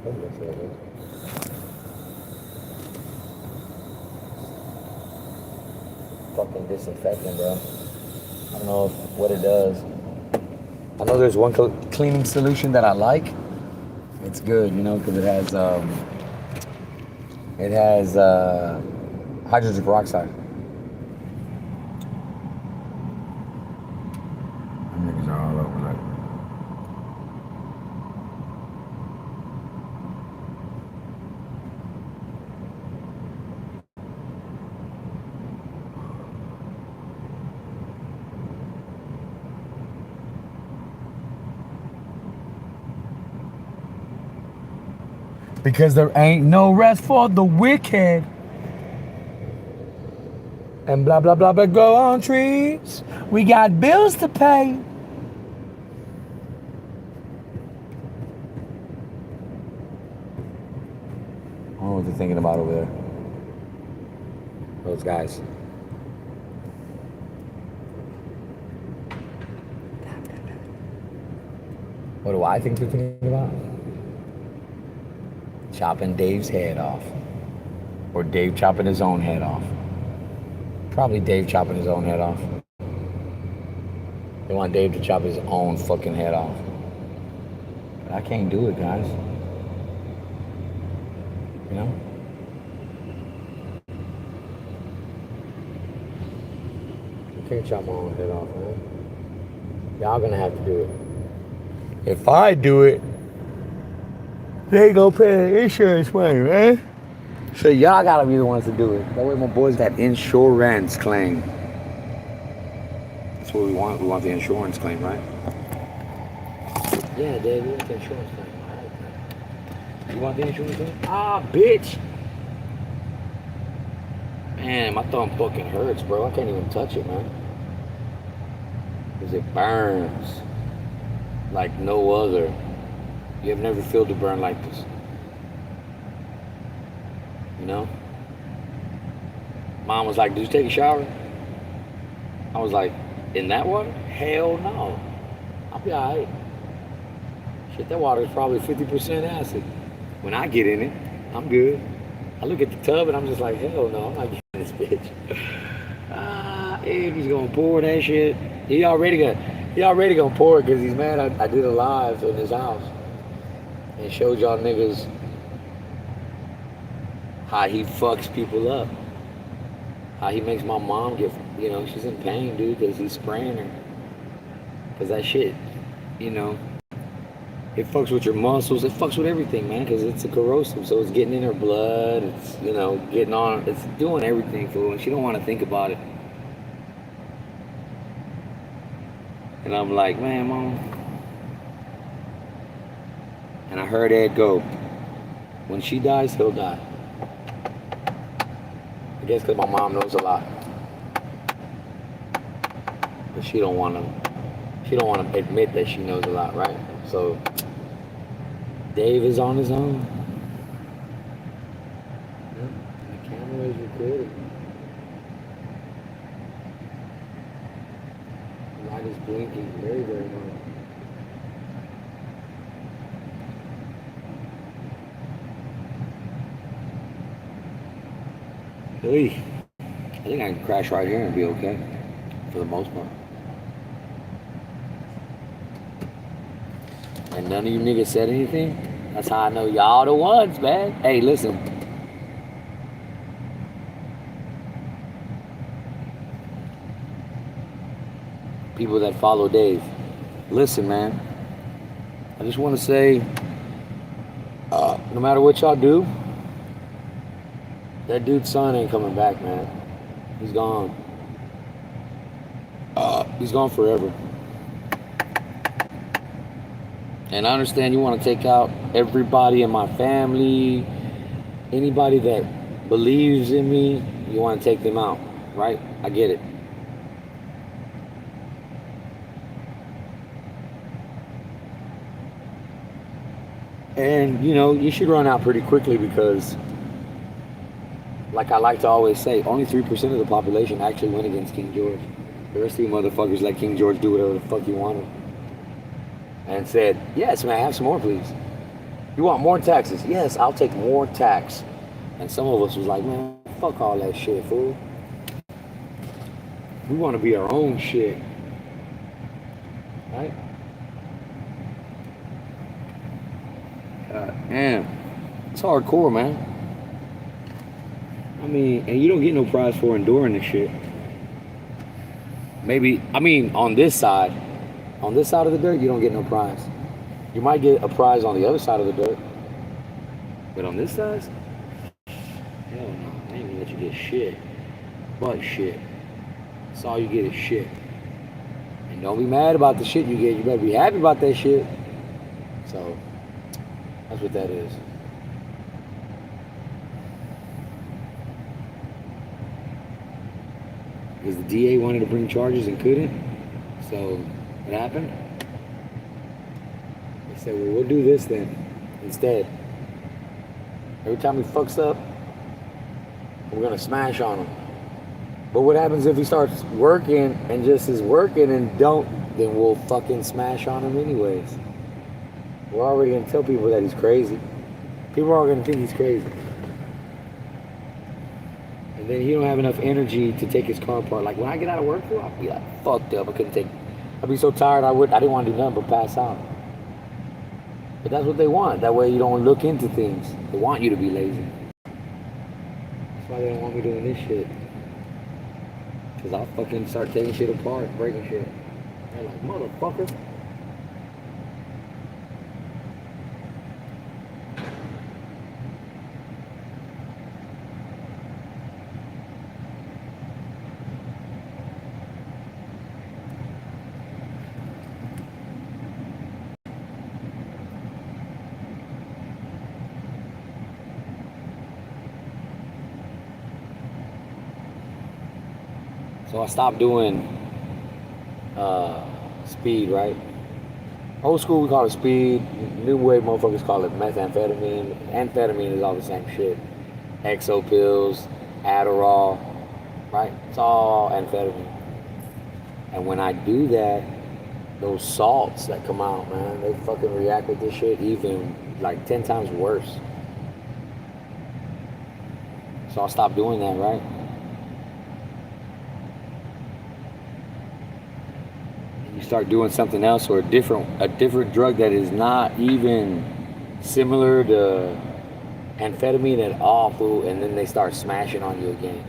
Hopefully that's what it is. Fucking disinfectant, bro. I don't know what it does. I know there's one cleaning solution that I like. It's good, you know, because it has hydrogen peroxide. Niggas are all over that. Because there ain't no rest for the wicked. And blah, blah, blah, blah, grow on trees. We got bills to pay. I don't know what they're thinking about over there. Those guys. What do I think they're thinking about? Chopping Dave's head off. Or Dave chopping his own head off. Probably Dave chopping his own head off. They want Dave to chop his own fucking head off. But I can't do it, guys. You know? I can't chop my own head off, man. Y'all gonna have to do it. If I do it, they ain't gonna pay the insurance money, man. So y'all gotta be the ones to do it. That way my boys got insurance claim. That's what we want. We want the insurance claim, right? Yeah, Dave, we want the insurance claim. I like that. You want the insurance claim? Ah, bitch! Man, my thumb fucking hurts, bro. I can't even touch it, man. Because it burns like no other. You have never felt it burn like this. You know? Mom was like, did you take a shower? I was like, in that water? Hell no. I'll be alright. Shit, that water is probably 50% acid. When I get in it, I'm good. I look at the tub and I'm just like, hell no, I'm not getting this bitch. If he's gonna pour that shit, he already gonna pour it because he's mad. I did a live in his house and showed y'all niggas how he fucks people up. How he makes my mom get, she's in pain, dude, because he's spraying her. Because that shit, it fucks with your muscles. It fucks with everything, man, because it's a corrosive. So it's getting in her blood. It's, getting on. It's doing everything for her. And she don't want to think about it. And I'm like, man, Mom. And I heard Ed go, when she dies, he'll die. I guess because my mom knows a lot. But she don't want to admit that she knows a lot, right? So Dave is on his own. The camera is recording. The light is blinking very, very hard. Hey, I think I can crash right here and be okay, for the most part. And none of you niggas said anything? That's how I know y'all the ones, man. Hey, listen. People that follow Dave. Listen, man. I just want to say, no matter what y'all do, that dude's son ain't coming back, man. He's gone. He's gone forever. And I understand you want to take out everybody in my family, anybody that believes in me, you want to take them out, right? I get it. And, you should run out pretty quickly because, like I like to always say, only 3% of the population actually went against King George. The rest of you motherfuckers let King George do whatever the fuck you wanted. And said, yes, man, have some more, please. You want more taxes? Yes, I'll take more tax. And some of us was like, man, fuck all that shit, fool. We want to be our own shit. Right? Damn. It's hardcore, man. I mean, and you don't get no prize for enduring this shit. Maybe, on this side of the dirt, you don't get no prize. You might get a prize on the other side of the dirt. But on this side, hell no. I ain't gonna let you get shit. But shit. That's all you get is shit. And don't be mad about the shit you get. You better be happy about that shit. So, that's what that is. Because the DA wanted to bring charges and couldn't. So, what happened? They said, well, we'll do this then, instead. Every time he fucks up, we're going to smash on him. But what happens if he starts working and just is working and don't, then we'll fucking smash on him anyways. We're already going to tell people that he's crazy. People are going to think he's crazy. And then he don't have enough energy to take his car apart. Like when I get out of work, I'll be like fucked up. I'd be so tired I didn't want to do nothing but pass out. But that's what they want. That way you don't look into things. They want you to be lazy. That's why they don't want me doing this shit. Because I'll fucking start taking shit apart, breaking shit. They're like, motherfucker. So I stopped doing speed, right? Old school, we call it speed. New wave motherfuckers call it methamphetamine. Amphetamine is all the same shit. Exo pills, Adderall, right? It's all amphetamine. And when I do that, those salts that come out, man, they fucking react with this shit even like 10 times worse. So I stopped doing that, right? You start doing something else or a different drug that is not even similar to amphetamine at all, fool, and then they start smashing on you again.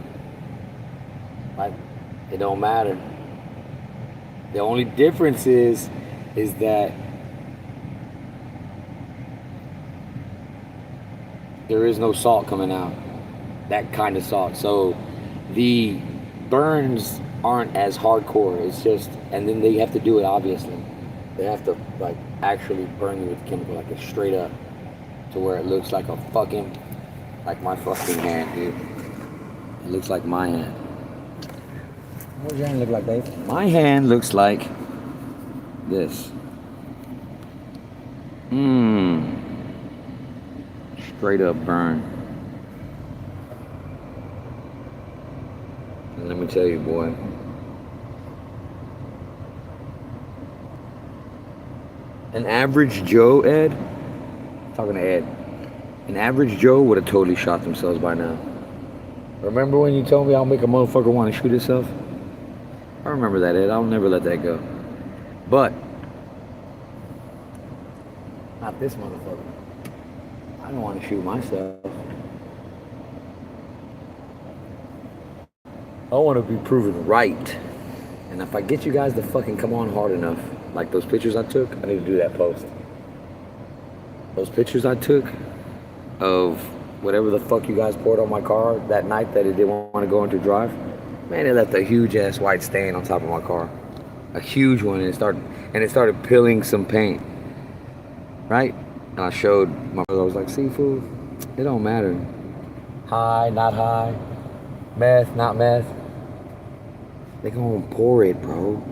Like, it don't matter. The only difference is that there is no salt coming out. That kind of salt. So the burns aren't as hardcore. It's just, and then they have to do it, obviously. They have to, like, actually burn you with chemical, like, it's straight up to where it looks like a fucking, like my fucking hand, dude. It looks like my hand. What does your hand look like, Dave? My hand looks like this. Straight up burn. And let me tell you, boy. An average Joe, Ed, talking to Ed, an average Joe would have totally shot themselves by now. Remember when you told me I'll make a motherfucker want to shoot himself? I remember that, Ed. I'll never let that go. But not this motherfucker. I don't want to shoot myself. I want to be proven right. And if I get you guys to fucking come on hard enough, like those pictures I took, I need to do that post. Those pictures I took of whatever the fuck you guys poured on my car that night that it didn't want to go into drive, man, it left a huge ass white stain on top of my car. A huge one, and it started peeling some paint. Right? And I showed my brother, I was like, seafood, it don't matter. High, not high. Meth, not meth. They gonna pour it, bro.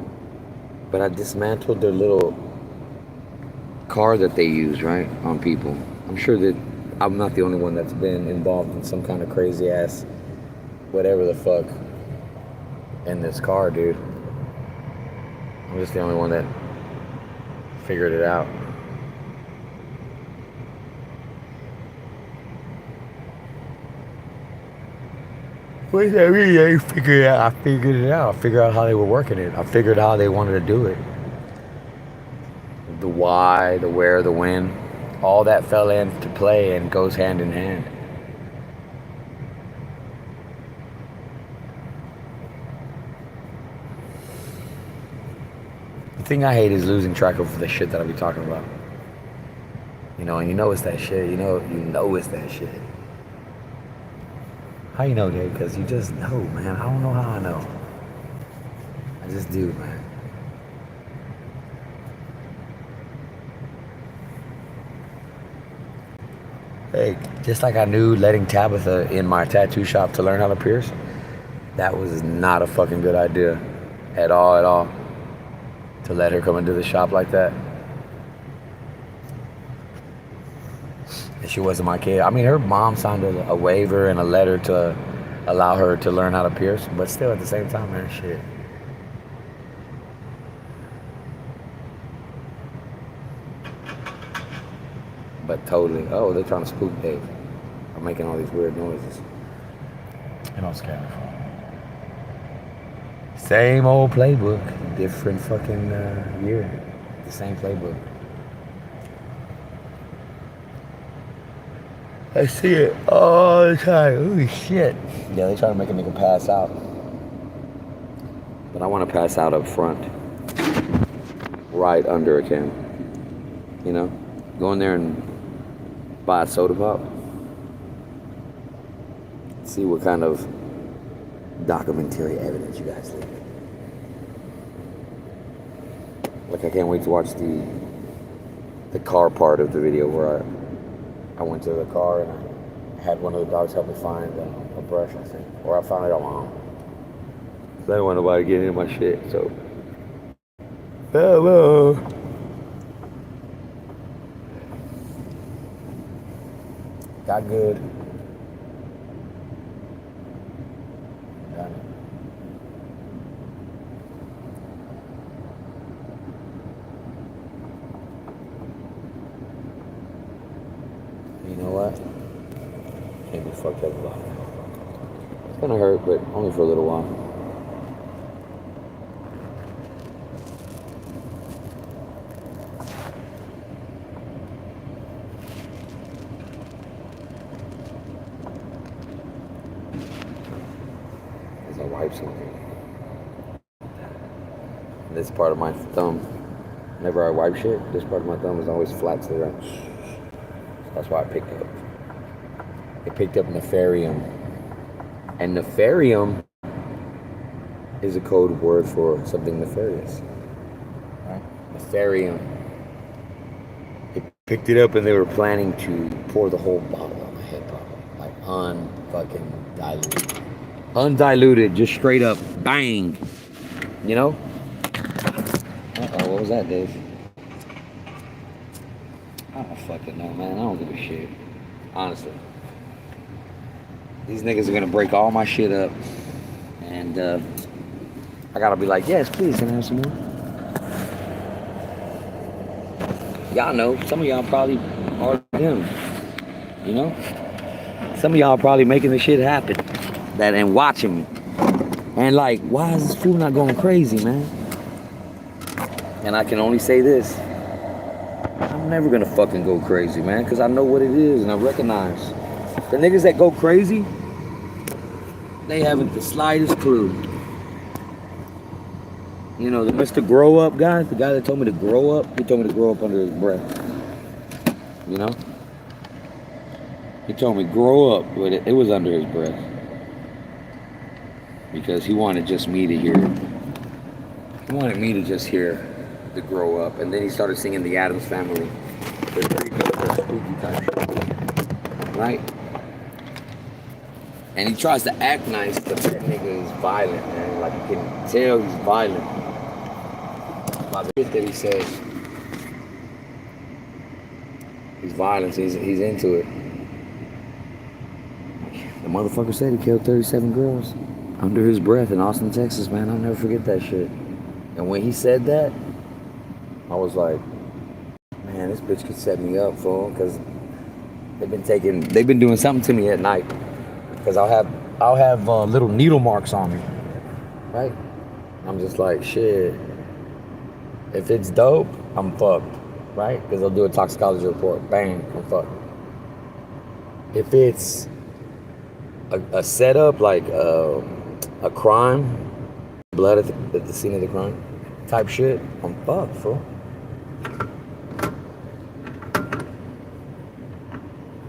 But I dismantled their little car that they use, right, on people. I'm sure that I'm not the only one that's been involved in some kind of crazy ass whatever the fuck in this car, dude. I'm just the only one that figured it out. What does that mean? I figured it out. I figured it out. I figured out how they were working it. I figured out how they wanted to do it. The why, the where, the when, all that fell into play and goes hand in hand. The thing I hate is losing track of the shit that I be talking about. You know, and you know it's that shit. You know it's that shit. How you know, Dave? Because you just know, man. I don't know how I know. I just do, man. Hey, just like I knew letting Tabitha in my tattoo shop to learn how to pierce, that was not a fucking good idea. At all. To let her come into the shop like that. And she wasn't my kid. I mean, her mom signed a waiver and a letter to allow her to learn how to pierce, but still at the same time, man, shit. But totally, oh, they're trying to spook Dave. I'm making all these weird noises. You don't scare me. Same old playbook, different fucking year. The same playbook. I see it all the time. Holy shit. Yeah, they try to make a nigga pass out. But I want to pass out up front. Right under a can. You know? Go in there and buy a soda pop. See what kind of documentary evidence you guys leave. Like, I can't wait to watch the car part of the video where I went to the car and I had one of the dogs help me find a brush, I think. Or I found it on my own. I don't want nobody getting in my shit, so. Hello. Got good. Got it. You know what? Can't be fucked up about it. It's gonna hurt, but only for a little while. As I wipe something. This part of my thumb, whenever I wipe shit, this part of my thumb is always flat to the right. That's why I picked it up. It picked up nefarium. And nefarium is a code word for something nefarious. Right? Nefarium. They picked it up and they were planning to pour the whole bottle on my head, probably. Like unfucking diluted. Undiluted, just straight up bang. You know? Uh-oh, what was that, Dave? I don't fucking know, man. I don't give a shit. Honestly. These niggas are gonna break all my shit up. And I gotta be like, yes, please, can I have some more? Y'all know, some of y'all probably are them. You know? Some of y'all probably making this shit happen. That and watching me. And like, why is this fool not going crazy, man? And I can only say this. I'm never gonna fucking go crazy, man, because I know what it is and I recognize. The niggas that go crazy, they haven't the slightest clue. You know, the Mr. Grow Up guy, the guy that told me to grow up, he told me to grow up under his breath. You know? He told me grow up, but it was under his breath. Because he wanted just me to hear it. He wanted me to just hear the grow up. And then he started singing the Addams Family. Spooky type shit. Right? And he tries to act nice, but that nigga is violent, man. Like, you can tell he's violent. By the shit that he says. He's violent, he's into it. The motherfucker said he killed 37 girls under his breath in Austin, Texas, man. I'll never forget that shit. And when he said that, I was like, man, this bitch could set me up, fool, because they've been doing something to me at night. Because I'll have little needle marks on me, right? I'm just like, shit. If it's dope, I'm fucked, right? Because they'll do a toxicology report, bang, I'm fucked. If it's a setup, like a crime, blood at the scene of the crime, type shit, I'm fucked, fool.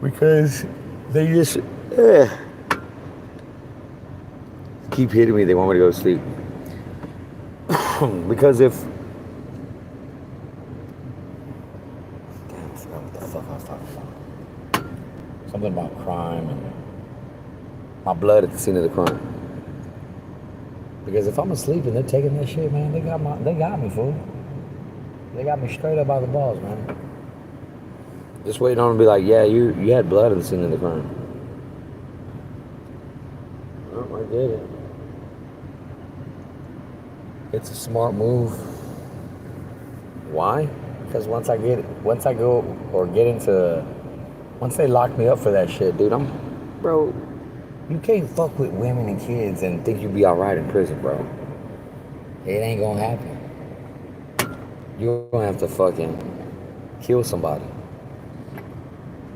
Because they just keep hitting me. They want me to go to sleep. Because if damn, I forgot what the fuck I was talking about. Something about crime and my blood at the scene of the crime. Because if I'm asleep and they're taking that shit, man, they got me, fool. They got me straight up by the balls, man. Just waiting on them to be like, yeah, you had blood at the scene of the crime. Oh, I get it. It's a smart move. Why? Because once they lock me up for that shit, dude, bro, you can't fuck with women and kids and think you'll be alright in prison, bro. It ain't gonna happen. You're gonna have to fucking kill somebody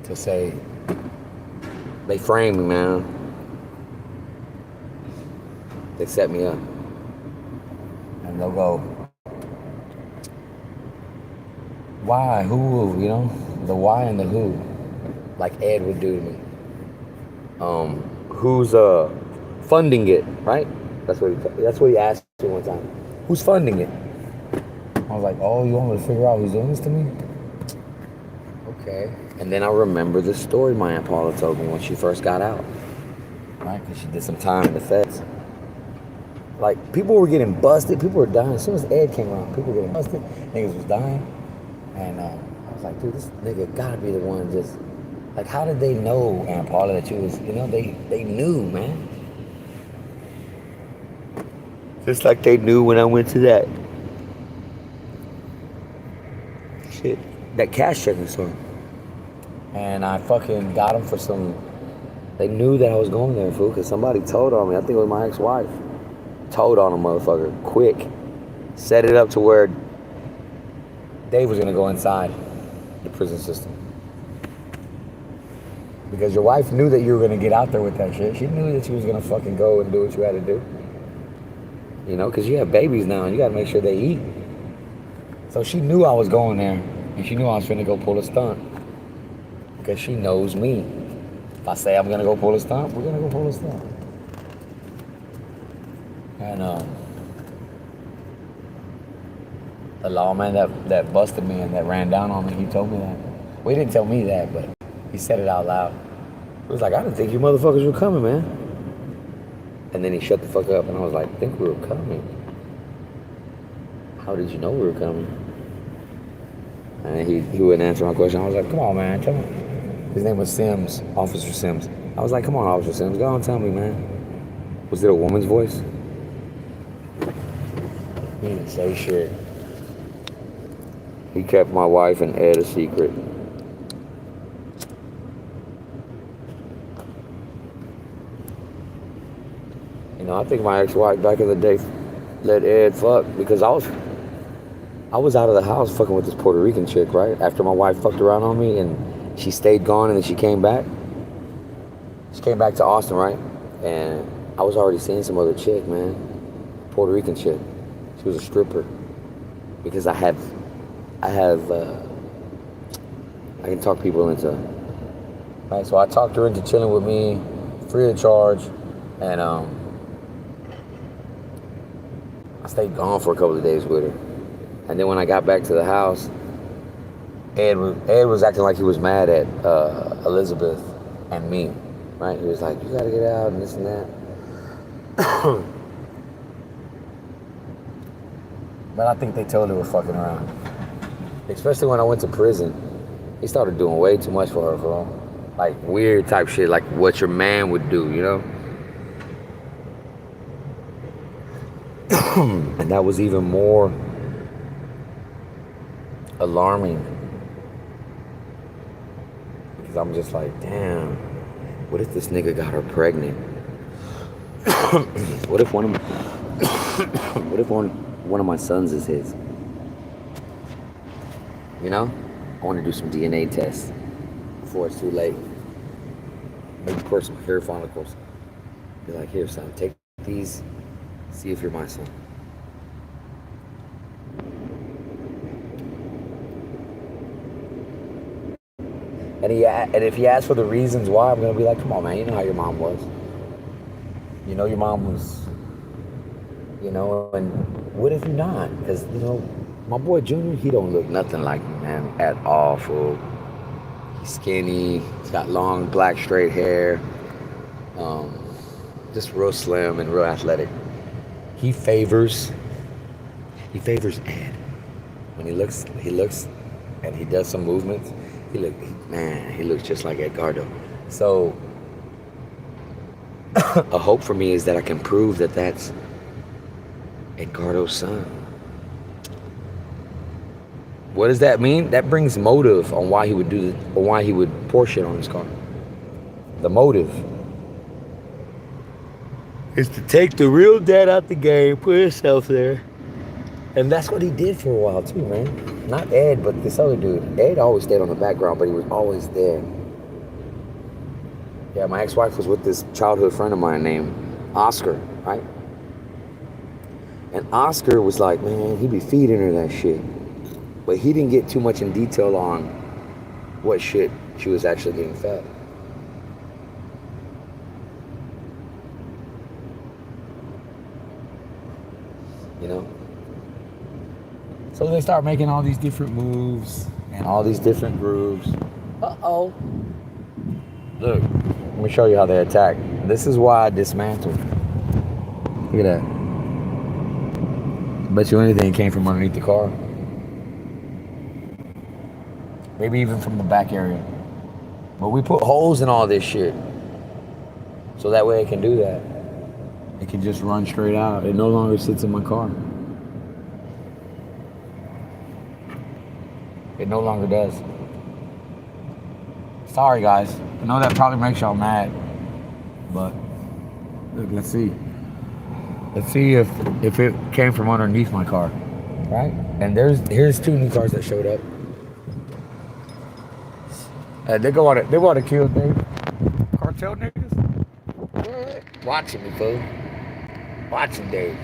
to say, they framed me, man. They set me up. And they'll go, why, who, you know? The why and the who. Like Ed would do to me. Who's funding it, right? That's what he asked me one time. Who's funding it? I was like, oh, you want me to figure out who's doing this to me? Okay. And then I remember the story my Aunt Paula told me when she first got out. Right? Because she did some time in the feds. Like, people were getting busted. People were dying. As soon as Ed came around, people were getting busted. Niggas was dying. And I was like, dude, this nigga gotta be the one just... Like, how did they know, Aunt Paula, that you was... You know, they knew, man. Just like they knew when I went to that... Shit. That cash checking store. And I fucking got them for some... They knew that I was going there, fool, because somebody told on me. I think it was my ex-wife. Told on a motherfucker, quick. Set it up to where Dave was gonna go inside the prison system. Because your wife knew that you were gonna get out there with that shit. She knew that you was gonna fucking go and do what you had to do. You know, because you have babies now and you gotta make sure they eat. So she knew I was going there, and she knew I was finna go pull a stunt. Because she knows me. If I say I'm gonna go pull a stunt, we're gonna go pull a stunt. And the lawman that busted me and that ran down on me, he told me that. Well, he didn't tell me that, but he said it out loud. He was like, I didn't think you motherfuckers were coming, man. And then he shut the fuck up, and I was like, I think we were coming. How did you know we were coming? And he wouldn't answer my question. I was like, come on, man, tell me. His name was Sims, Officer Sims. I was like, come on, Officer Sims, go on, tell me, man. Was it a woman's voice? He didn't say shit. He kept my wife and Ed a secret. You know, I think my ex-wife back in the day let Ed fuck because I was out of the house fucking with this Puerto Rican chick, right? After my wife fucked around on me and she stayed gone and then she came back. She came back to Austin, right? And I was already seeing some other chick, man. Puerto Rican chick. She was a stripper. Because I can talk people into, right? So I talked her into chilling with me, free of charge, and I stayed gone for a couple of days with her. And then when I got back to the house, Ed was acting like he was mad at Elizabeth and me, right? He was like, you gotta get out and this and that. But I think they totally were fucking around. Especially when I went to prison. He started doing way too much for her, bro. Like weird type shit, like what your man would do, you know? And that was even more alarming. Because I'm just like, damn, what if this nigga got her pregnant? What if one of my sons is his? You know? I want to do some DNA tests before it's too late. Maybe pour some hair follicles. Be like, here, son, take these. See if you're my son. And if he asks for the reasons why, I'm gonna be like, come on, man, you know how your mom was. You know your mom was, you know, and what if you're not? Because, you know, my boy Junior, he don't look nothing like me, man, at all, fool. He's skinny, he's got long, black, straight hair, just real slim and real athletic. He favors Ed. When he looks, and he does some movements, he looks just like Edgardo. So, a hope for me is that I can prove that that's Edgardo's son. What does that mean? That brings motive on why he would do this, or why he would pour shit on his car. The motive is to take the real dad out the game, put himself there. And that's what he did for a while too, man. Not Ed, but this other dude. Ed always stayed on the background, but he was always there. Yeah, my ex-wife was with this childhood friend of mine named Oscar, right? And Oscar was like, man, he'd be feeding her that shit. But he didn't get too much in detail on what shit she was actually getting fed. You know? So they start making all these different moves and all these different grooves. Uh-oh. Look, let me show you how they attack. This is why I dismantled. Look at that. Bet you anything came from underneath the car. Maybe even from the back area. But we put holes in all this shit. So that way it can do that. It can just run straight out. It no longer sits in my car. It no longer does. Sorry, guys. I know that probably makes y'all mad. But, look, let's see. Let's see if it came from underneath my car. Right? And here's 2 new cars that showed up. They want to kill Dave. Cartel niggas? What? Watching me, fool. Watching Dave.